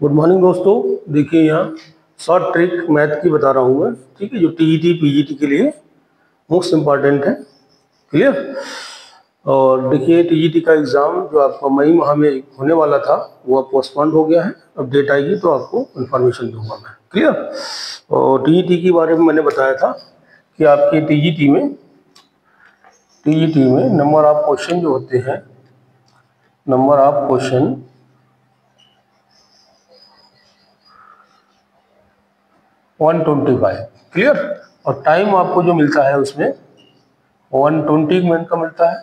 Good morning दोस्तों। देखिए यहाँ शॉर्ट ट्रिक मैथ की बता रहा हूँ मैं। ठीक है, जो टीईटी पीजीटी के लिए मोस्ट इम्पॉर्टेंट है। क्लियर। और देखिए टीजीटी का एग्ज़ाम जो आपका मई माह में होने वाला था वो अब पोस्टपोन्ड हो गया है। अब डेट आएगी तो आपको इन्फॉर्मेशन दूंगा मैं। क्लियर। और टीजीटी के बारे में मैंने बताया था कि आपके टीजीटी में नंबर ऑफ क्वेश्चन जो होते हैं, नंबर ऑफ क्वेश्चन 125। क्लियर। और टाइम आपको जो मिलता है उसमें 120 मिनट का मिलता है।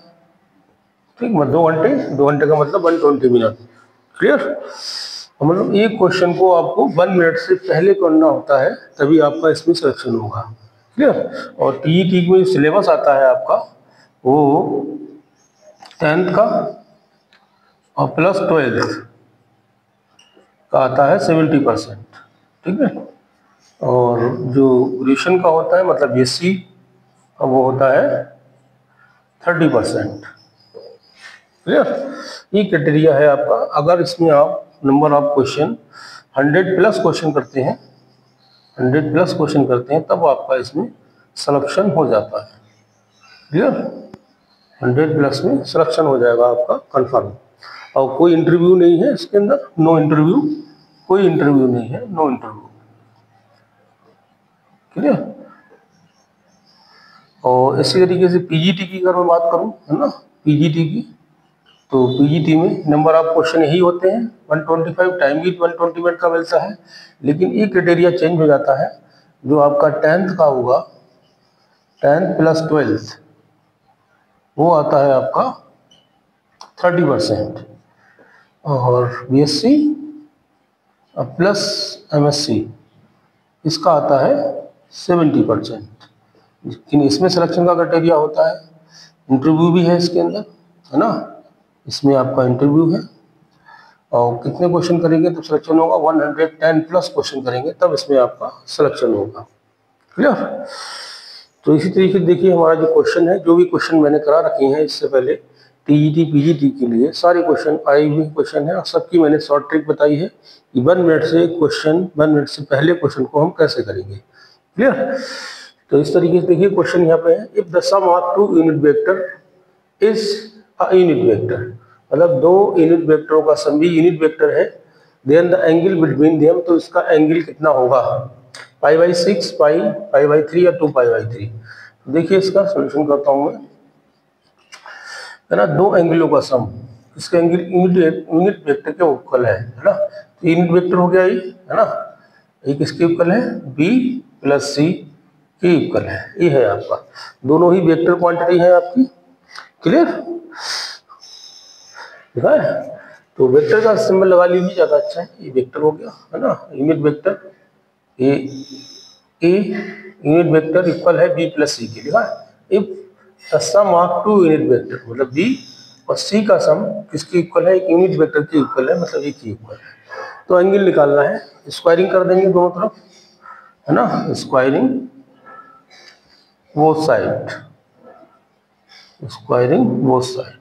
ठीक, मतलब 2 घंटे का मतलब 120 मिनट। क्लियर। मतलब एक क्वेश्चन को आपको 1 मिनट से पहले करना होता है, तभी आपका इसमें सिलेक्शन होगा। क्लियर। और टीईटी में सिलेबस आता है आपका वो 10th का और प्लस 12th का आता है 70%। ठीक है। और जो ग्रेजुएशन का होता है मतलब बीएससी का वो होता है 30%। क्लियर। ये क्राइटेरिया है आपका। अगर इसमें आप number of question 100 plus question करते हैं, 100 प्लस क्वेश्चन करते हैं तब आपका इसमें सिलेक्शन हो जाता है। क्लियर। 100 प्लस में सिलेक्शन हो जाएगा आपका कंफर्म। और कोई इंटरव्यू नहीं है इसके अंदर, नो इंटरव्यू, कोई इंटरव्यू नहीं है, नो इंटरव्यू। क्लियर। और इसी तरीके से पीजीटी की अगर मैं बात करूं, है ना, पीजीटी की, तो पीजीटी में नंबर ऑफ क्वेश्चन यही होते हैं 125, टाइम भी 120 मिनट का मिलता है। लेकिन एक क्राइटेरिया चेंज हो जाता है, जो आपका 10th का होगा, 10th प्लस 12th वो आता है आपका 30%। और बीएससी प्लस एमएससी इसका आता है 70%। लेकिन इसमें सिलेक्शन का क्राइटेरिया होता है, इंटरव्यू भी है इसके अंदर, है ना, इसमें आपका इंटरव्यू है। और कितने क्वेश्चन करेंगे तब सिलेक्शन होगा, 110 प्लस क्वेश्चन करेंगे तब इसमें आपका सिलेक्शन होगा। क्लियर। तो इसी तरीके से देखिए हमारा जो क्वेश्चन है, जो भी क्वेश्चन मैंने करा रखे हैं इससे पहले टीईटी पीजीटी के लिए, सारे क्वेश्चन आए हुए क्वेश्चन है और सबकी मैंने शॉर्ट ट्रिक बताई है कि 1 मिनट से क्वेश्चन, 1 मिनट से पहले क्वेश्चन को हम कैसे करेंगे। क्लियर। तो इस तरीके से देखिए क्वेश्चन यहाँ पे है, if the sum of 2 unit vector is a unit vector, मतलब 2 यूनिट वेक्टरों का सम भी यूनिट वेक्टर है, then the angle between them, तो इसका एंगल कितना होगा, π/6, π/3 या 2π/3। देखिए इसका सॉल्यूशन करता हूं मैं, है ना। 2 एंगलों का सम, इसका एंगल यूनिट वेक्टर के इक्वल है ना। तो यूनिट वेक्टर हो गया ये, है ना, ये किसके इक्वल है, बी प्लस सी के इक्वल है। ये है आपका, दोनों ही वेक्टर क्वांटिटी है आपकी। क्लियर। देखा है। तो वेक्टर का सिंबल लगा लीजिए, ज्यादा अच्छा है। ये वेक्टर हो गया, है ना, यूनिट वेक्टर। ये ए यूनिट वेक्टर इक्वल है बी प्लस सी के। लिखा है if the sum of 2 unit vector, मतलब बी और सी का सम किसके इक्वल है, एक यूनिट वेक्टर के इक्वल है, मतलब एक ही इक्वल है। तो एंगल निकालना है, स्क्वायरिंग कर देंगे दोनों तरफ, है ना, squaring both side, squaring both side.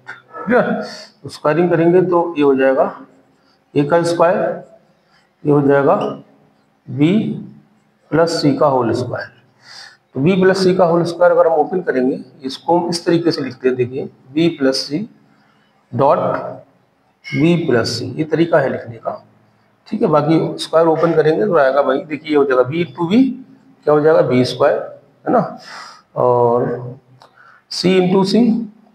Clear. Squaring करेंगे तो ये हो जाएगा ए का स्क्वायर, ये हो जाएगा बी प्लस सी का होल स्क्वायर। तो बी प्लस सी का होल स्क्वायर अगर हम ओपन करेंगे, इसको हम इस तरीके से लिखते हैं, देखिए बी प्लस सी डॉट बी प्लस सी, ये तरीका है लिखने का। ठीक है। बाकी स्क्वायर ओपन करेंगे तो आएगा भाई, देखिए ये हो जाएगा बी इंटू बी, क्या हो जाएगा, बी स्क्वायर, है ना। और सी इंटू सी,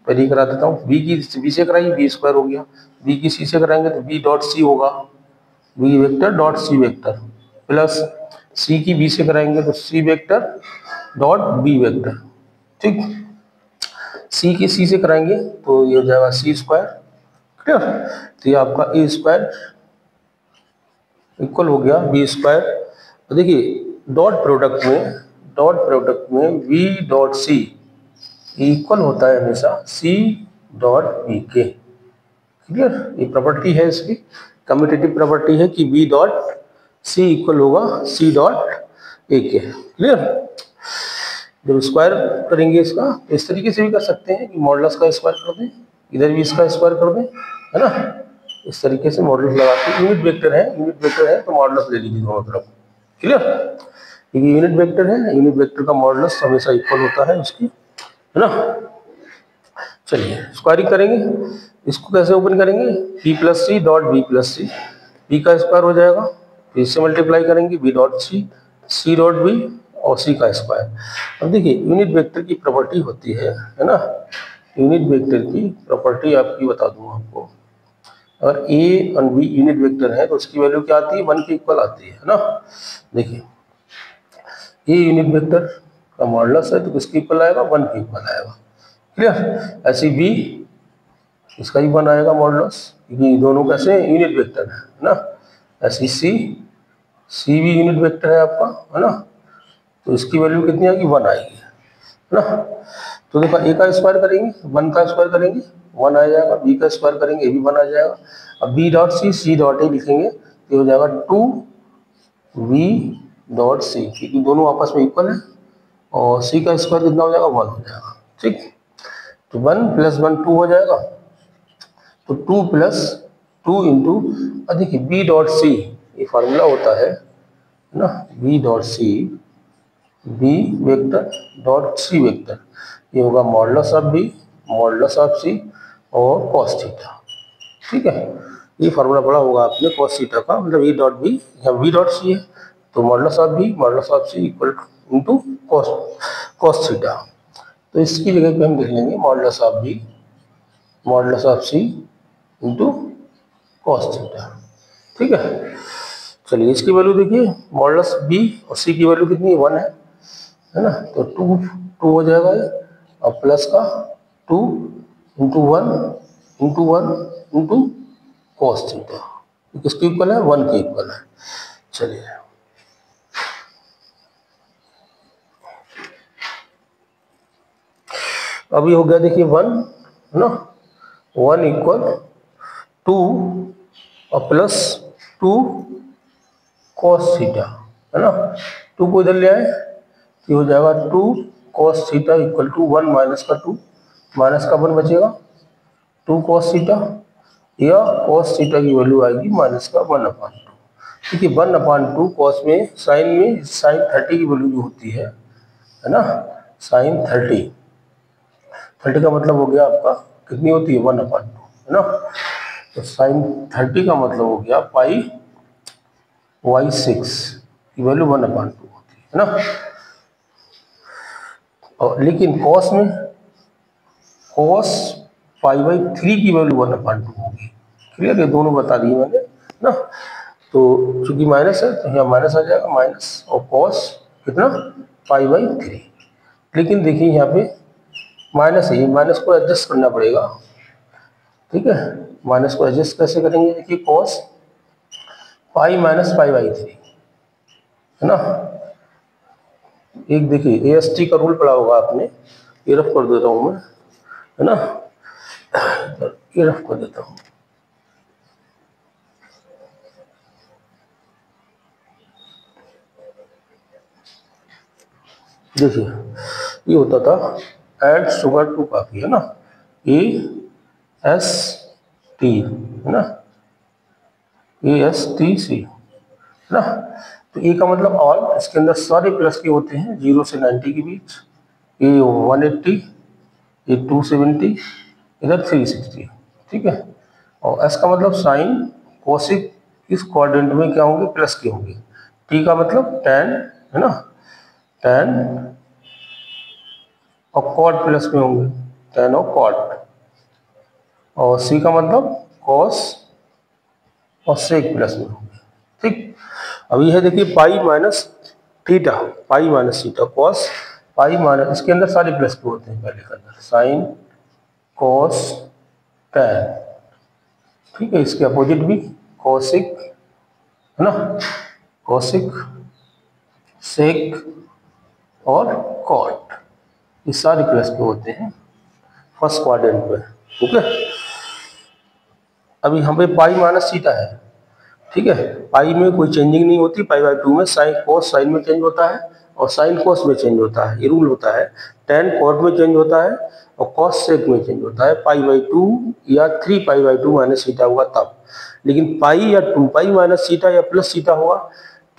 पहले करा देता हूँ, बी की बी से कराइए, बी स्क्वायर हो गया, बी की सी से कराएंगे तो बी डॉट सी होगा, बी वेक्टर डॉट सी वेक्टर, प्लस सी की बी से कराएंगे तो C vector dot B vector. ठीक। सी की सी से कराएंगे तो ये हो जाएगा सी स्क्वायर। क्लियर। तो ये आपका ए स्क्वायर इक्वल हो गया बी स्क्वायर। तो देखिए डॉट प्रोडक्ट में वी डॉट सी इक्वल होता है हमेशा सी डॉट बी के। क्लियर। ये प्रॉपर्टी है इसकी, कम्यूटेटिव प्रॉपर्टी है कि बी डॉट सी इक्वल होगा सी डॉट ए के। क्लियर। जब स्क्वायर करेंगे इसका, इस तरीके से भी कर सकते हैं कि मॉडुलस का स्क्वायर कर दें, इधर भी इसका स्क्वायर कर दें, है ना, इस तरीके से मॉडुलस लगा के, यूनिट वेक्टर है तो मॉडुलस ले लीजिए दोनों तरफ। क्लियर? क्योंकि यूनिट वेक्टर का मॉडुलस हमेशा इक्वल होता है उसकी, है ना। चलिए स्क्वायरिंग करेंगे, इसको कैसे ओपन करेंगे, p प्लस सी dot B plus C, P का स्क्वायर हो जाएगा, फिर से मल्टीप्लाई करेंगे बी डॉट सी डॉट बी और सी का स्क्वायर। अब देखिए यूनिट वेक्टर की प्रॉपर्टी होती है ना, यूनिट वेक्टर की प्रॉपर्टी आपकी बता दूं आपको, अगर ए और बी यूनिट वेक्टर है तो उसकी वैल्यू क्या आती है, 1 के इक्वल आती है ना। देखिए ए यूनिट वेक्टर का मॉडुलस है तो किसके इक्वल आएगा, 1 के इक्वल आएगा। क्लियर? ऐसे बी, इसका ही 1 आएगा मॉडुलस, क्योंकि दोनों कैसे यूनिट वेक्टर है ना। ऐसे सी भी यूनिट वेक्टर है आपका, है ना, तो इसकी वैल्यू कितनी आएगी, 1 आएगी, है ना। तो देखो ए का स्क्वायर करेंगे, 1 का स्क्वायर करेंगे 1 आ जाएगा, बी का स्क्वायर करेंगे ए भी 1 आ जाएगा। अब b dot C dot a लिखेंगे तो हो जाएगा 2v डॉट सी, क्योंकि दोनों आपस में इक्वल है, और सी का स्क्वायर कितना हो जाएगा, 1 हो जाएगा। ठीक, तो 1 प्लस 1 2 हो जाएगा, तो 2 प्लस 2 इंटू, देखिए बी डॉट सी ये फार्मूला होता है ना, b dot c, b vector dot सी वेक्टर, ये होगा modulus of b modulus of c और कॉस थीटा। ठीक है, ये फार्मूला पढ़ा होगा आपने कॉस थीटा का, मतलब ए डॉट बी या बी डॉट सी है तो modulus of b modulus of c equal into cos theta. तो इसकी जगह पे हम लिख लेंगे modulus of b modulus of c into cos theta. ठीक है, चलिए इसकी वैल्यू देखिए, मॉडुलस बी और सी की वैल्यू कितनी है, 1 है ना, तो 2 हो जाएगा ये, और प्लस का 2 इंटू 1 इंटू कॉस थीटा, किसके इक्वल है, 1 के इक्वल है। चलिए अभी हो गया देखिए 1 है ना, 1 इक्वल 2 और प्लस 2 कॉस थीटा, है ना। 2 को इधर ले आए तो हो जाएगा 2 cos theta equal to 1 minus का 2 माइनस का 1 बचेगा 2 कॉस थीटा, या कॉस थीटा की वैल्यू आएगी माइनस का 1/2, क्योंकि 1/2 कॉस में साइन 30 की वैल्यू जो होती है ना, साइन 30 का मतलब हो गया आपका कितनी होती है, 1/2, है ना। तो साइन 30 का मतलब हो गया पाई y6 की वैल्यू 1/2 होती है ना। और लेकिन कॉस में cos π/3 की वैल्यू 1/2 होगी। क्लियर, ये दोनों बता दिए मैंने ना। तो चूंकि माइनस है तो यहाँ माइनस आ जाएगा, माइनस और cos कितना π/3। लेकिन देखिए यहाँ पे माइनस है, माइनस को एडजस्ट करना पड़ेगा। ठीक है, माइनस को एडजस्ट कैसे करेंगे, देखिए cos पाई माइनस π/3 है ना। एक देखिए AST का रूल पढ़ा होगा आपने, ये रफ कर देता हूँ मैं, है ना, ये रफ कर देता हूँ। देखिए ये होता था ऐड शुगर टू कॉफी, है ना, AST है ना, ASTC है ना। तो ए का मतलब ऑल, इसके अंदर सारे प्लस के होते हैं 0 से 90 के बीच, ये 180, ये 270, इधर 360। ठीक है, और एस का मतलब साइन कोसिक इस क्वाड्रेंट में क्या होंगे, प्लस के होंगे। टी का मतलब टैन, है ना, टैन और कॉट प्लस में होंगे, टैन और कॉट। और सी का मतलब कॉस और सेक प्लस में होंगे। ठीक, अब यह है देखिए pi minus theta, pi minus theta cos pi minus, इसके अंदर सारे प्लस के होते हैं, पहले के अंदर साइन कॉस टैन। ठीक है, इसके अपोजिट भी कॉसिक, है ना, कॉसिक सेक और कॉट, ये सारे प्लस के होते हैं फर्स्ट क्वाड्रेंट पे। ठीक है, अभी यहाँ पे पाई माइनस थीटा है। ठीक है, पाई में कोई चेंजिंग नहीं होती, π/2 में साइन कोस साइन में चेंज होता है और साइन कॉस में चेंज होता है। ये रूल होता है, टेन कॉट में चेंज होता है और कॉस सेक में चेंज होता है, पाई/2 या 3 पाई/2 माइनस थीटा होगा तब। लेकिन पाई या 2 पाई माइनस थीटा या प्लस थीटा होगा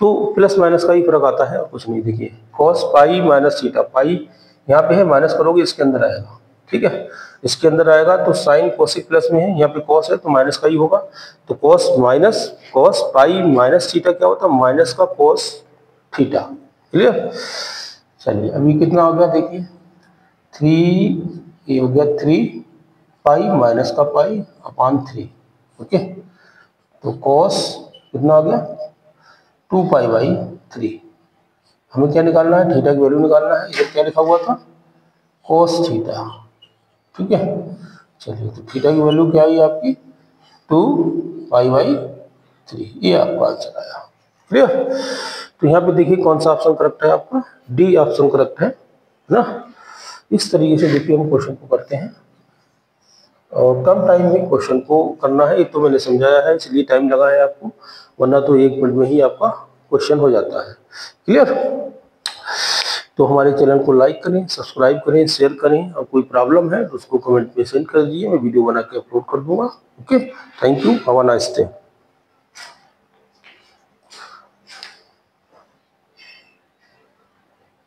तो प्लस माइनस का ही फर्क आता है और कुछ नहीं। देखिए कॉस पाई माइनस थीटा, पाई यहाँ पे है, माइनस करोगे इसके अंदर आएगा, ठीक है, इसके अंदर आएगा तो साइन कोसेक प्लस में है, यहाँ पे कॉस है तो माइनस का ही होगा। तो cos minus cos pi minus theta क्या होता है, माइनस का कॉस थीटा। क्लियर। चलिए अभी कितना हो गया देखिए, 3 ये हो गया 3 पाई माइनस का पाई अपॉन 3। ओके, तो कॉस कितना हो गया 2 पाई/3। हमें क्या निकालना है, थीटा की वैल्यू निकालना है। इधर क्या लिखा हुआ था, कॉस थीटा, ठीक है। चलिए तो थीटा की वैल्यू क्या आई आपकी 2 पाई/3, ये आपका आंसर आया। क्लियर। तो यहाँ पे देखिए कौन सा ऑप्शन करेक्ट है आपका, डी ऑप्शन करेक्ट है ना। इस तरीके से देखिए हम क्वेश्चन को करते हैं और कम टाइम में क्वेश्चन को करना है। एक तो मैंने समझाया है इसलिए टाइम लगा है आपको, वरना तो 1 मिनट में ही आपका क्वेश्चन हो जाता है। क्लियर। तो हमारे चैनल को लाइक करें, सब्सक्राइब करें, शेयर करें और कोई प्रॉब्लम है तो उसको कमेंट में सेंड कर दीजिए, मैं वीडियो बना के अपलोड कर दूंगा। Okay, thank you, have a nice day.